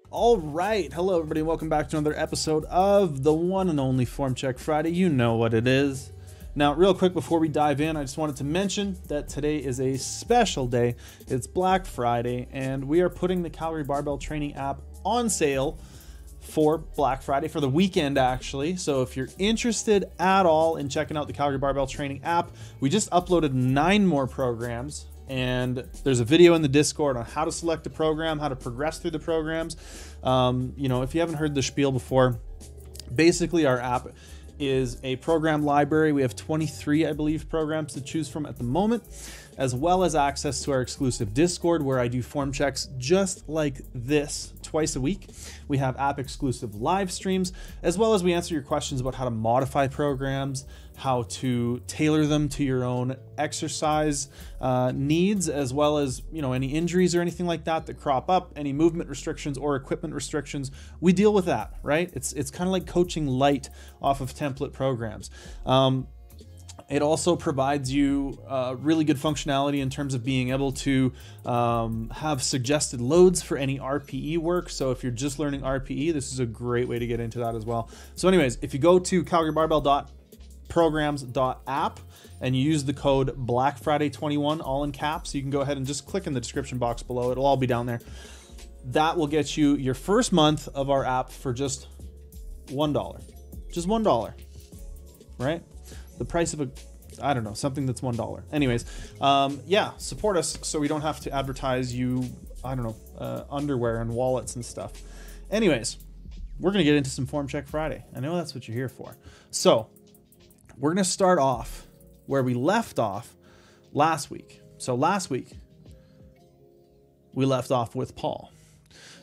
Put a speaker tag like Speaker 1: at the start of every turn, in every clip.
Speaker 1: All right, hello everybody, welcome back to another episode of the one and only Form Check Friday. You know what it is. Now, real quick before we dive in, I just wanted to mention that today is a special day. It's Black Friday, and we are putting the Calgary Barbell Training app on sale for Black Friday, for the weekend actually. So if you're interested at all in checking out the Calgary Barbell Training app, we just uploaded 9 more programs. And there's a video in the Discord on how to select a program, how to progress through the programs. If you haven't heard the spiel before, basically our app is a program library. We have 23, I believe, programs to choose from at the moment, as well as access to our exclusive Discord where I do form checks just like this twice a week. We have app exclusive live streams, as well as we answer your questions about how to modify programs, how to tailor them to your own exercise needs, as well as any injuries or anything like that crop up, any movement restrictions or equipment restrictions. We deal with that, right? It's kind of like coaching light off of template programs. It also provides you really good functionality in terms of being able to have suggested loads for any RPE work. So if you're just learning RPE, this is a great way to get into that as well. So anyways, if you go to calgarybarbell.programs.app and you use the code BlackFriday21, all in caps, you can go ahead and just click in the description box below. It'll all be down there. That will get you your first month of our app for just $1. Just $1, right? The price of something that's $1. Anyways, yeah, support us so we don't have to advertise underwear and wallets and stuff. Anyways, we're going to get into some Form Check Friday. I know that's what you're here for. So we're going to start off where we left off last week. So last week, we left off with Paul.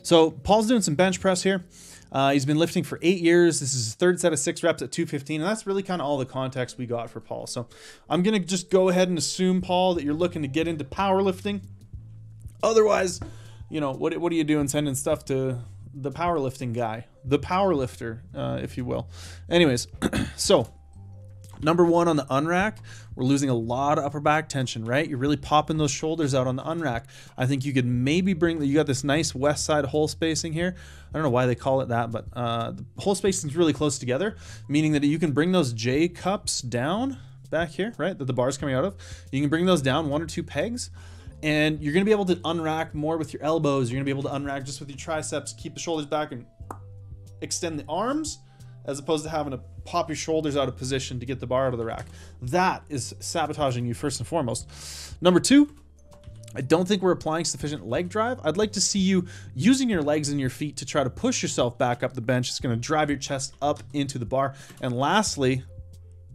Speaker 1: So Paul's doing some bench press here. He's been lifting for 8 years. This is his third set of 6 reps at 215, and that's really kind of all the context we got for Paul. So I'm going to just go ahead and assume, Paul, that you're looking to get into powerlifting. Otherwise, what are you doing sending stuff to the powerlifting guy, the powerlifter, if you will. Anyways, so number 1 on the unrack, we're losing a lot of upper back tension, right? You're really popping those shoulders out on the unrack. I think you could maybe you got this nice west side hole spacing here. I don't know why they call it that, but the hole spacing is really close together, meaning that you can bring those J cups down back here, right? That the bar's coming out of. You can bring those down 1 or 2 pegs, and you're gonna be able to unrack more with your elbows. You're gonna be able to unrack just with your triceps, keep the shoulders back and extend the arms, as opposed to having to pop your shoulders out of position to get the bar out of the rack. That is sabotaging you first and foremost. Number 2, I don't think we're applying sufficient leg drive. I'd like to see you using your legs and your feet to try to push yourself back up the bench. It's gonna drive your chest up into the bar. And lastly,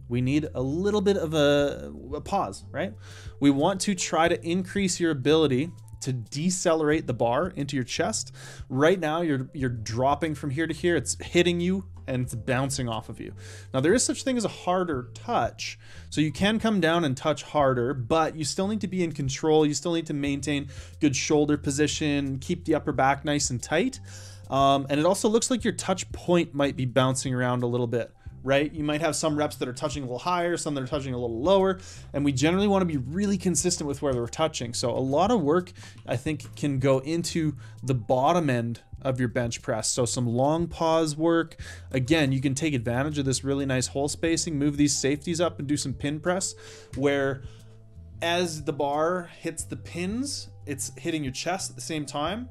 Speaker 1: we need a little bit of a pause, right? We want to try to increase your ability to decelerate the bar into your chest. Right now, you're dropping from here to here. It's hitting you and it's bouncing off of you. Now, there is such thing as a harder touch. So you can come down and touch harder, but you still need to be in control. You still need to maintain good shoulder position, keep the upper back nice and tight. And it also looks like your touch point might be bouncing around a little bit, right? You might have some reps that are touching a little higher, some that are touching a little lower, and we generally want to be really consistent with where we're touching. So a lot of work, I think, can go into the bottom end of your bench press. So some long pause work. Again, you can take advantage of this really nice hole spacing, move these safeties up and do some pin press, where as the bar hits the pins, it's hitting your chest at the same time.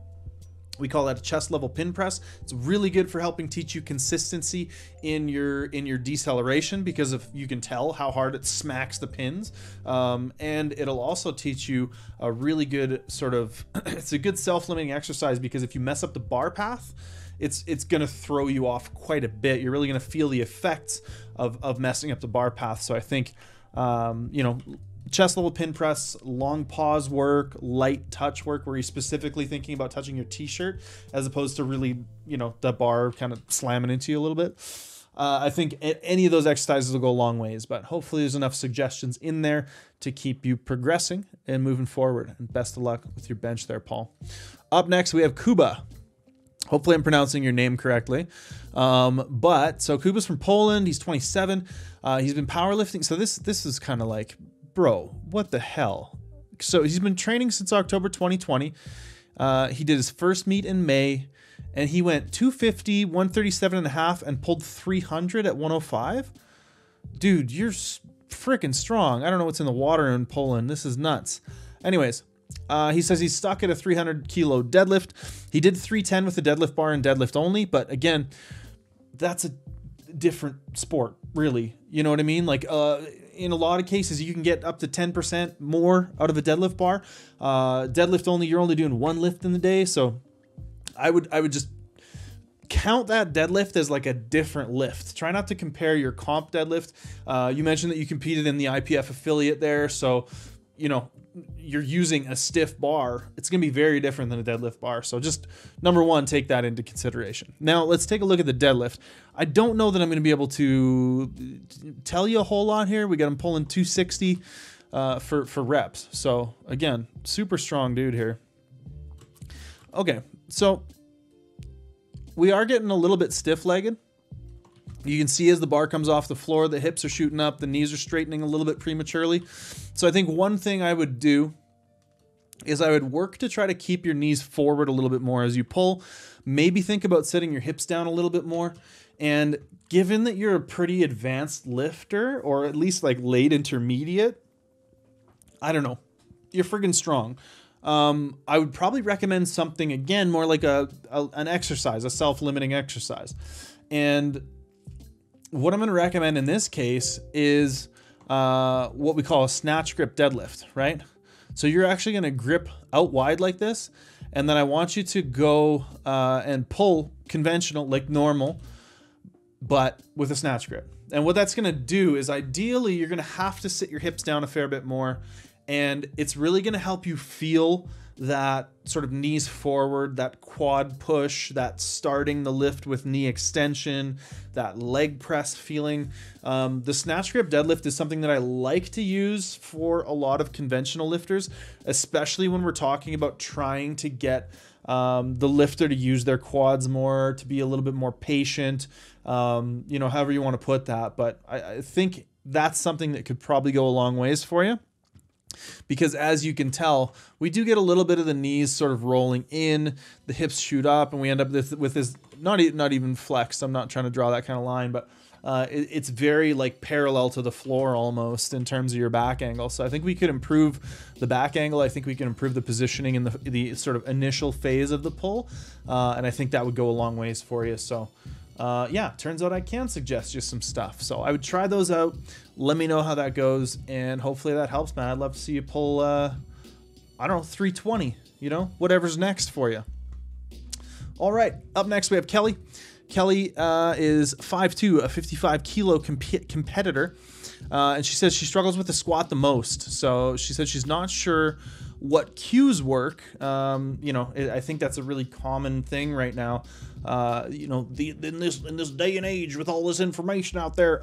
Speaker 1: We call that a chest level pin press. It's really good for helping teach you consistency in your deceleration, because if you can tell how hard it smacks the pins. And it'll also teach you a really good sort of, it's a good self-limiting exercise, because if you mess up the bar path, it's gonna throw you off quite a bit. You're really gonna feel the effects of messing up the bar path. So I think, chest level pin press, long pause work, light touch work where you're specifically thinking about touching your t-shirt as opposed to really, the bar kind of slamming into you a little bit. I think any of those exercises will go a long ways, but hopefully there's enough suggestions in there to keep you progressing and moving forward. And best of luck with your bench there, Paul. Up next, we have Kuba. Hopefully I'm pronouncing your name correctly. But so Kuba's from Poland. He's 27. He's been powerlifting. So this is kind of like, bro, what the hell? So he's been training since October 2020. He did his first meet in May, and he went 250, 137 and a half, and pulled 300 at 105. Dude, you're freaking strong. I don't know what's in the water in Poland. This is nuts. Anyways, he says he's stuck at a 300 kilo deadlift. He did 310 with the deadlift bar and deadlift only, but again, that's a different sport, really. You know what I mean? Like, in a lot of cases, you can get up to 10% more out of a deadlift bar. Deadlift only, you're only doing one lift in the day. So I would just count that deadlift as like a different lift. Try not to compare your comp deadlift. You mentioned that you competed in the IPF affiliate there. So, you know, you're using a stiff bar. It's going to be very different than a deadlift bar. So just number one, take that into consideration. Now let's take a look at the deadlift. I don't know that I'm going to be able to tell you a whole lot here. We got him pulling 260 for reps. So again, super strong dude here. Okay. So we are getting a little bit stiff-legged. You can see as the bar comes off the floor, the hips are shooting up, the knees are straightening a little bit prematurely. So I think one thing I would do is I would work to try to keep your knees forward a little bit more as you pull. Maybe think about setting your hips down a little bit more. And given that you're a pretty advanced lifter, or at least like late intermediate, I don't know, you're friggin' strong. I would probably recommend something, again, more like an exercise, a self-limiting exercise. And what I'm going to recommend in this case is what we call a snatch grip deadlift, right? So you're actually going to grip out wide like this, and then I want you to go and pull conventional, like normal, but with a snatch grip. And what that's going to do is ideally you're going to have to sit your hips down a fair bit more, and it's really going to help you feel that sort of knees forward, that quad push, that starting the lift with knee extension, that leg press feeling. The snatch grip deadlift is something that I like to use for a lot of conventional lifters, especially when we're talking about trying to get the lifter to use their quads more, to be a little bit more patient, you know, however you want to put that. But I think that's something that could probably go a long ways for you. Because as you can tell, we do get a little bit of the knees sort of rolling in, the hips shoot up, and we end up with this not even flexed. I'm not trying to draw that kind of line, but it's very like parallel to the floor almost in terms of your back angle. So I think we could improve the back angle. I think we can improve the positioning in the sort of initial phase of the pull, and I think that would go a long ways for you. So yeah, turns out I can suggest you some stuff. So I would try those out. Let me know how that goes, and hopefully that helps, man. I'd love to see you pull, I don't know, 320, you know, whatever's next for you. All right, up next we have Kelly. Kelly is 5'2", a 55 kilo competitor, and she says she struggles with the squat the most. So she said she's not sure what cues work. You know, I think that's a really common thing right now. You know, in this day and age with all this information out there,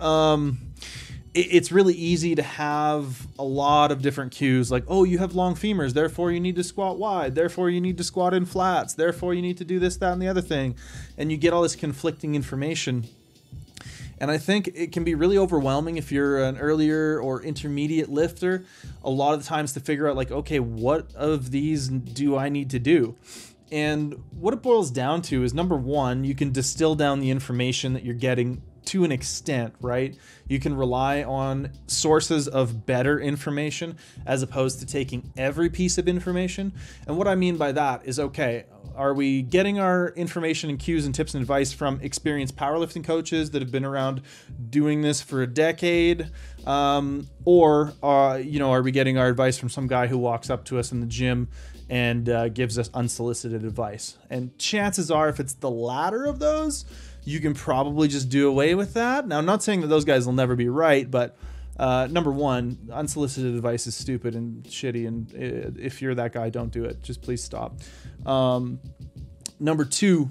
Speaker 1: it's really easy to have a lot of different cues, like, oh, you have long femurs, therefore you need to squat wide, therefore you need to squat in flats, therefore you need to do this, that, and the other thing. And you get all this conflicting information. And I think it can be really overwhelming if you're an earlier or intermediate lifter, a lot of the times, to figure out like, okay, what of these do I need to do? And what it boils down to is, number one, you can distill down the information that you're getting to an extent, right? You can rely on sources of better information as opposed to taking every piece of information. And what I mean by that is, okay, are we getting our information and cues and tips and advice from experienced powerlifting coaches that have been around doing this for a decade? Or you know, are we getting our advice from some guy who walks up to us in the gym and gives us unsolicited advice? And chances are, if it's the latter of those, you can probably just do away with that. Now, I'm not saying that those guys will never be right, but number one, unsolicited advice is stupid and shitty, and if you're that guy, don't do it. Just please stop. Number two,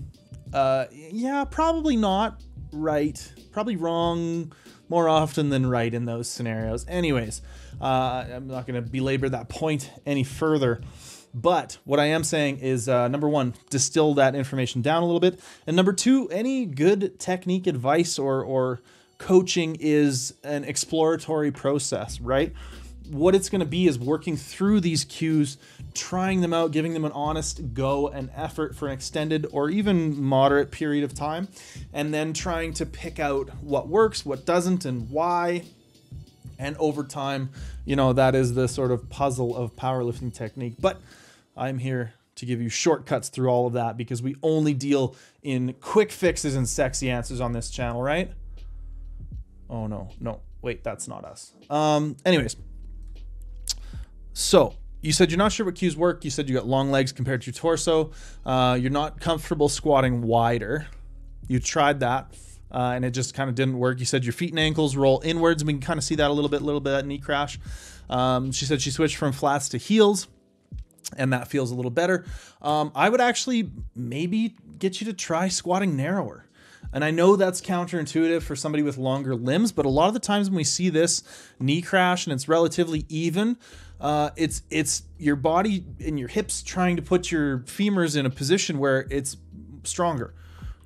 Speaker 1: yeah, probably not right. Probably wrong more often than right in those scenarios. Anyways, I'm not going to belabor that point any further. But what I am saying is, number one, distill that information down a little bit. And number two, any good technique advice or coaching is an exploratory process, right? What it's going to be is working through these cues, trying them out, giving them an honest go and effort for an extended or even moderate period of time, and then trying to pick out what works, what doesn't, and why. And over time, you know, that is the sort of puzzle of powerlifting technique. But I'm here to give you shortcuts through all of that, because we only deal in quick fixes and sexy answers on this channel, right? Oh, no, wait, that's not us. Anyways. So you said you're not sure what cues work. You said you got long legs compared to your torso. You're not comfortable squatting wider. You tried that and it just kind of didn't work. You said your feet and ankles roll inwards, and we can kind of see that a little bit at knee crash. She said she switched from flats to heels, and that feels a little better. I would actually maybe get you to try squatting narrower. And I know that's counterintuitive for somebody with longer limbs, but a lot of the times when we see this knee crash and it's relatively even, it's your body and your hips trying to put your femurs in a position where it's stronger,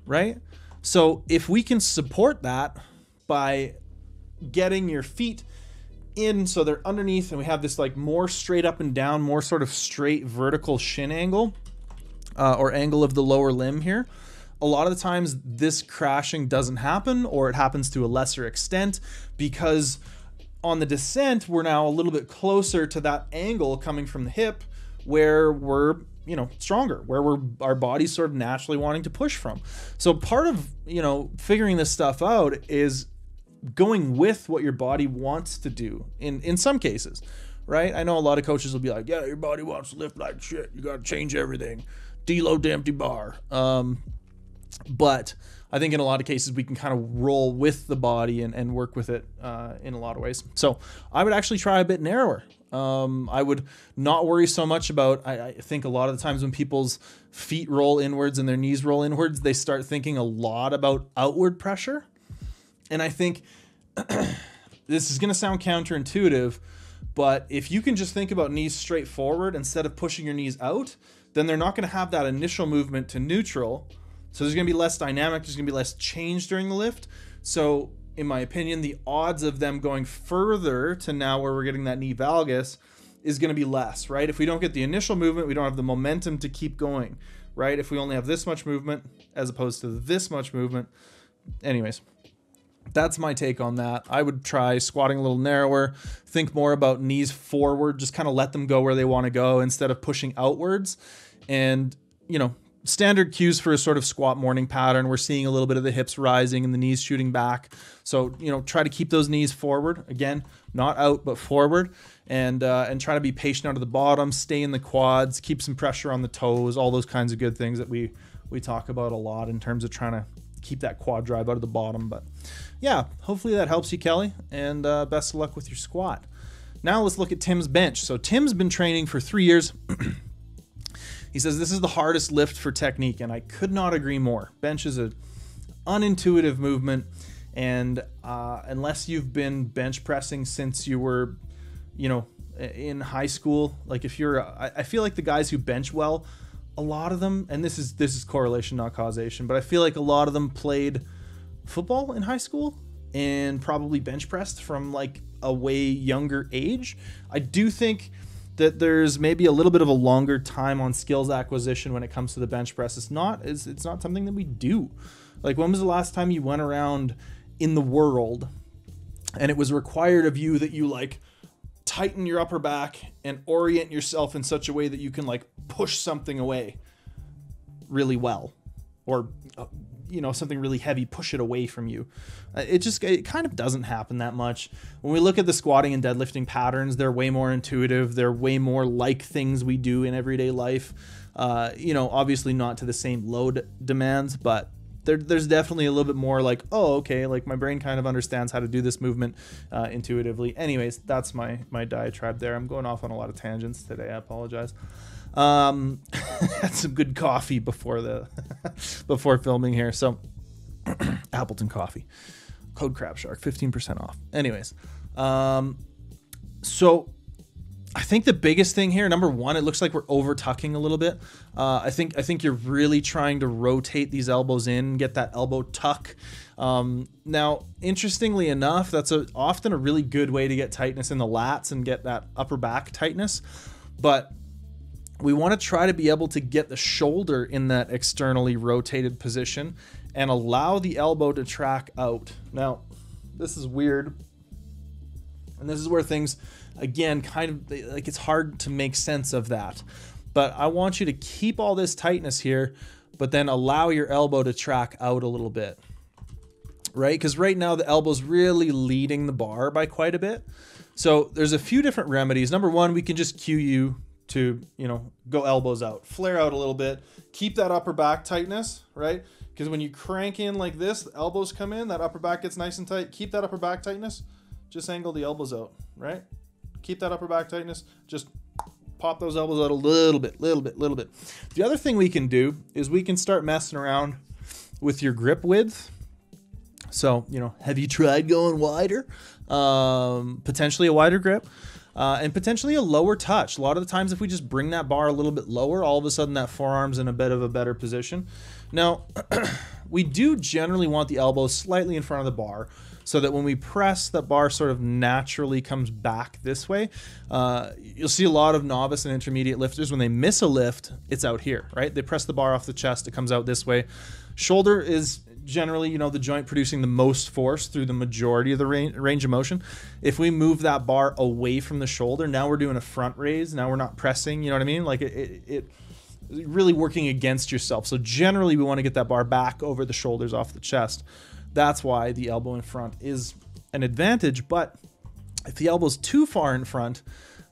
Speaker 1: right? So if we can support that by getting your feet in so they're underneath, and we have this like more straight up and down, more sort of straight vertical shin angle, or angle of the lower limb here, a lot of the times this crashing doesn't happen, or it happens to a lesser extent, because on the descent, we're now a little bit closer to that angle coming from the hip where we're, you know, stronger, where our body's sort of naturally wanting to push from. So part of, you know, figuring this stuff out is going with what your body wants to do in some cases, right? I know a lot of coaches will be like, yeah, your body wants to lift like shit. You got to change everything. Deload to empty bar. But I think in a lot of cases we can kind of roll with the body and work with it in a lot of ways. So I would actually try a bit narrower. I would not worry so much about, I think a lot of the times when people's feet roll inwards and their knees roll inwards, they start thinking a lot about outward pressure. And I think this is going to sound counterintuitive, but if you can just think about knees straight forward instead of pushing your knees out, then they're not going to have that initial movement to neutral. So there's going to be less dynamic, there's going to be less change during the lift. So in my opinion, the odds of them going further to now where we're getting that knee valgus is going to be less, right? If we don't get the initial movement, we don't have the momentum to keep going, right? If we only have this much movement as opposed to this much movement. Anyways, that's my take on that. I would try squatting a little narrower, think more about knees forward, just kind of let them go where they want to go instead of pushing outwards. And, you know, standard cues for a sort of squat morning pattern, we're seeing a little bit of the hips rising and the knees shooting back. So, you know, try to keep those knees forward. Again, not out, but forward. And try to be patient out of the bottom, stay in the quads, keep some pressure on the toes, all those kinds of good things that we talk about a lot in terms of trying to keep that quad drive out of the bottom. But yeah, hopefully that helps you, Kelly, and best of luck with your squat. Now let's look at Tim's bench. So Tim's been training for 3 years. He says this is the hardest lift for technique, and I could not agree more. Bench is an unintuitive movement, and unless you've been bench pressing since you were, you know, in high school, like if you're, I feel like the guys who bench well, a lot of them, and this is correlation, not causation, but I feel like a lot of them played football in high school and probably bench pressed from like a way younger age. I do think that there's maybe a little bit of a longer time on skills acquisition when it comes to the bench press. It's not something that we do. Like, when was the last time you went around in the world and it was required of you that you like tighten your upper back and orient yourself in such a way that you can like push something away really well, or you know, something really heavy, push it away from you. It kind of doesn't happen that much. When we look at the squatting and deadlifting patterns, they're way more intuitive. They're way more like things we do in everyday life. You know, obviously not to the same load demands, but there's definitely a little bit more like, oh, okay, like my brain kind of understands how to do this movement intuitively. Anyways, that's my diatribe there. I'm going off on a lot of tangents today. I apologize. Had some good coffee before before filming here. So Appleton coffee, code Crab Shark, 15% off. Anyways, so I think the biggest thing here, number one, it looks like we're over tucking a little bit. I think you're really trying to rotate these elbows in, get that elbow tuck. Now, interestingly enough, that's often a really good way to get tightness in the lats and get that upper back tightness. But we want to try to be able to get the shoulder in that externally rotated position and allow the elbow to track out. Now, this is weird. And this is where things, again, kind of like it's hard to make sense of that. But I want you to keep all this tightness here, but then allow your elbow to track out a little bit, right? Because right now the elbow's really leading the bar by quite a bit. So there's a few different remedies. Number one, we can just cue you to, you know, go elbows out, flare out a little bit, keep that upper back tightness, right? Because when you crank in like this, the elbows come in, that upper back gets nice and tight. Keep that upper back tightness. Just angle the elbows out, right? Keep that upper back tightness. Just pop those elbows out a little bit. The other thing we can do is we can start messing around with your grip width. So, you know, have you tried going wider? Potentially a wider grip. And potentially a lower touch. A lot of the times if we just bring that bar a little bit lower, all of a sudden that forearm's in a bit of a better position. Now, we do generally want the elbows slightly in front of the bar so that when we press, that bar sort of naturally comes back this way. You'll see a lot of novice and intermediate lifters, when they miss a lift, it's out here, right? They press the bar off the chest, it comes out this way. Shoulder is generally, you know, the joint producing the most force through the majority of the range of motion. If we move that bar away from the shoulder, now we're doing a front raise. Now we're not pressing, you know what I mean? Like it really working against yourself. So generally we want to get that bar back over the shoulders off the chest. That's why the elbow in front is an advantage. But if the elbow's too far in front,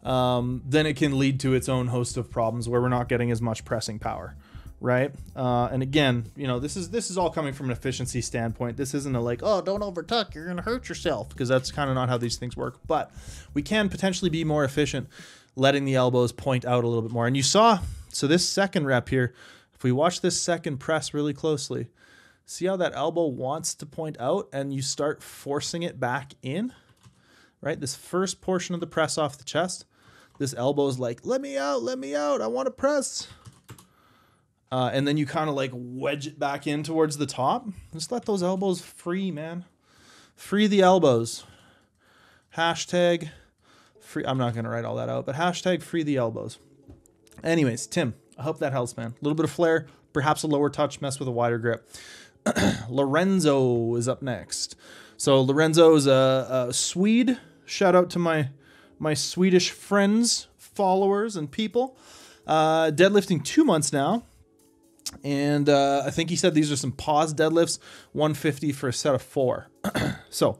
Speaker 1: then it can lead to its own host of problems where we're not getting as much pressing power. Right. And again, you know, this is all coming from an efficiency standpoint. This isn't a like, oh, don't overtuck, you're going to hurt yourself, because that's kind of not how these things work. But we can potentially be more efficient letting the elbows point out a little bit more. And you saw, so this second rep here, if we watch this second press really closely, see how that elbow wants to point out and you start forcing it back in, right? This first portion of the press off the chest, this elbow is like, let me out, I want to press. And then you kind of like wedge it back in towards the top. Just let those elbows free, man. Free the elbows. Hashtag free. I'm not going to write all that out, but hashtag free the elbows. Anyways, Tim, I hope that helps, man. A little bit of flair, perhaps a lower touch, mess with a wider grip. Lorenzo is up next. So Lorenzo is a Swede. Shout out to my Swedish friends, followers, and people. Deadlifting 2 months now. And I think he said these are some pause deadlifts, 150 for a set of 4. So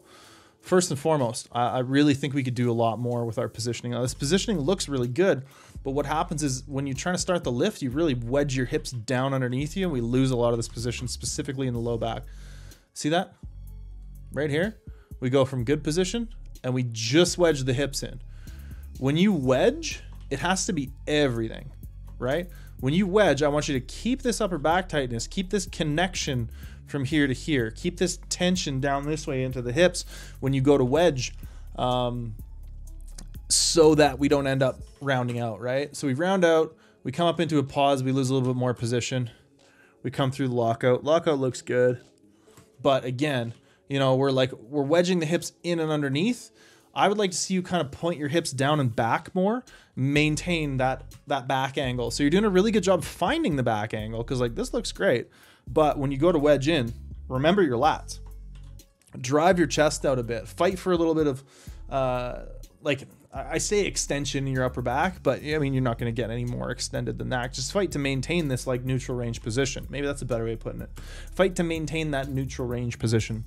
Speaker 1: first and foremost, I really think we could do a lot more with our positioning. Now, this positioning looks really good, but what happens is when you're trying to start the lift, you really wedge your hips down underneath you, and we lose a lot of this position, specifically in the low back. See that? Right here, we go from good position, and we just wedge the hips in. When you wedge, it has to be everything, right? When you wedge, I want you to keep this upper back tightness, keep this connection from here to here, keep this tension down this way into the hips when you go to wedge, so that we don't end up rounding out, right? So we round out, we come up into a pause, we lose a little bit more position, we come through the lockout. Lockout looks good, but again, you know, we're wedging the hips in and underneath. I would like to see you kind of point your hips down and back more, maintain that back angle. So you're doing a really good job finding the back angle, because like this looks great. But when you go to wedge in, remember your lats. Drive your chest out a bit. Fight for a little bit of, like I say extension in your upper back, but I mean, you're not going to get any more extended than that. Just fight to maintain this like neutral range position. Maybe that's a better way of putting it. Fight to maintain that neutral range position.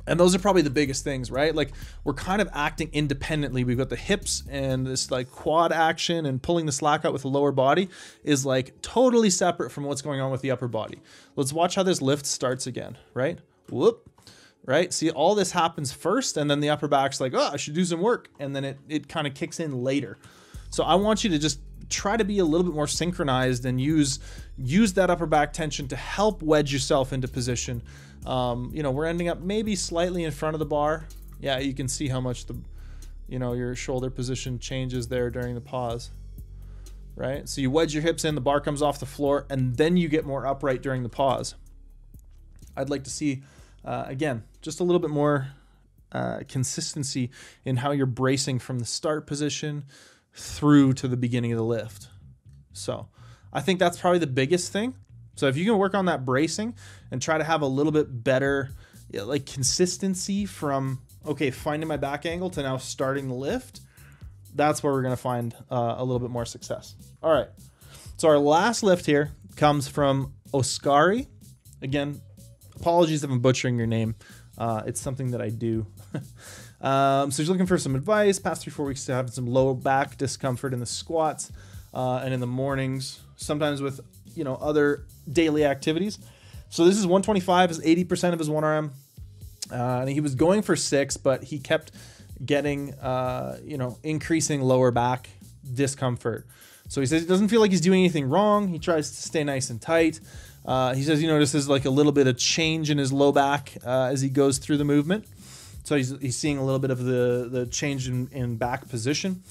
Speaker 1: And those are probably the biggest things, right? Like we're kind of acting independently. We've got the hips and this like quad action, and pulling the slack out with the lower body is like totally separate from what's going on with the upper body. Let's watch how this lift starts again, right? Whoop, right? See, all this happens first, and then the upper back's like, oh, I should do some work. And then it kind of kicks in later. So I want you to just try to be a little bit more synchronized and use that upper back tension to help wedge yourself into position. You know, we're ending up maybe slightly in front of the bar. Yeah, you can see how much you know, your shoulder position changes there during the pause, right? So you wedge your hips in, the bar comes off the floor, and then you get more upright during the pause. I'd like to see, again, just a little bit more consistency in how you're bracing from the start position through to the beginning of the lift. So I think that's probably the biggest thing. So if you can work on that bracing and try to have a little bit better like consistency from, okay, finding my back angle to now starting the lift, that's where we're going to find a little bit more success. All right. So our last lift here comes from Oskari. Again, apologies if I'm butchering your name. It's something that I do. So he's looking for some advice. Past 3-4 weeks to have some low back discomfort in the squats and in the mornings, sometimes with, you know, other daily activities. So this is 125 is 80% of his 1RM. And he was going for 6, but he kept getting, you know, increasing lower back discomfort. So he says he doesn't feel like he's doing anything wrong. He tries to stay nice and tight. He says he notices like a little bit of change in his low back as he goes through the movement. So he's seeing a little bit of the change in back position.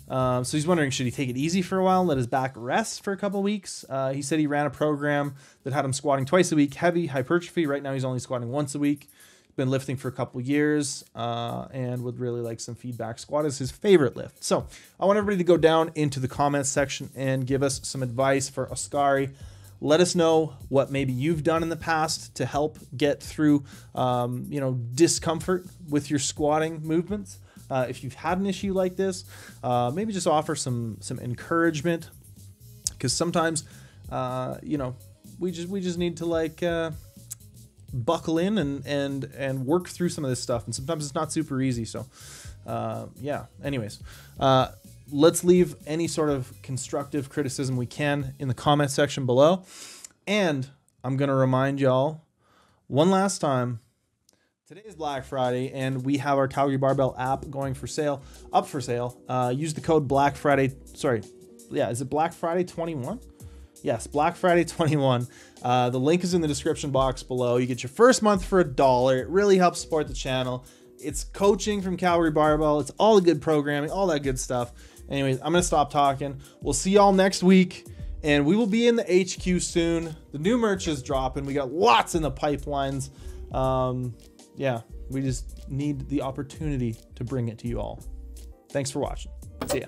Speaker 1: So he's wondering, should he take it easy for a while, let his back rest for a couple weeks? He said he ran a program that had him squatting twice a week, heavy hypertrophy. Right now he's only squatting once a week. Been lifting for a couple years and would really like some feedback. Squat is his favorite lift. So I want everybody to go down into the comments section and give us some advice for Oskari. Let us know what maybe you've done in the past to help get through, you know, discomfort with your squatting movements. If you've had an issue like this, maybe just offer some encouragement, because sometimes, you know, we just need to like buckle in and work through some of this stuff, and sometimes it's not super easy. So, yeah. Anyways, let's leave any sort of constructive criticism we can in the comment section below. And I'm gonna remind y'all one last time. Today is Black Friday, and we have our Calgary Barbell app going for sale, up for sale. Use the code Black Friday. Sorry, yeah, is it Black Friday 21? Yes, Black Friday 21. The link is in the description box below. You get your first month for $1. It really helps support the channel. It's coaching from Calgary Barbell. It's all the good programming, all that good stuff. Anyways, I'm gonna stop talking. We'll see y'all next week, and we will be in the HQ soon. The new merch is dropping. We got lots in the pipelines. Yeah, we just need the opportunity to bring it to you all. Thanks for watching. See ya.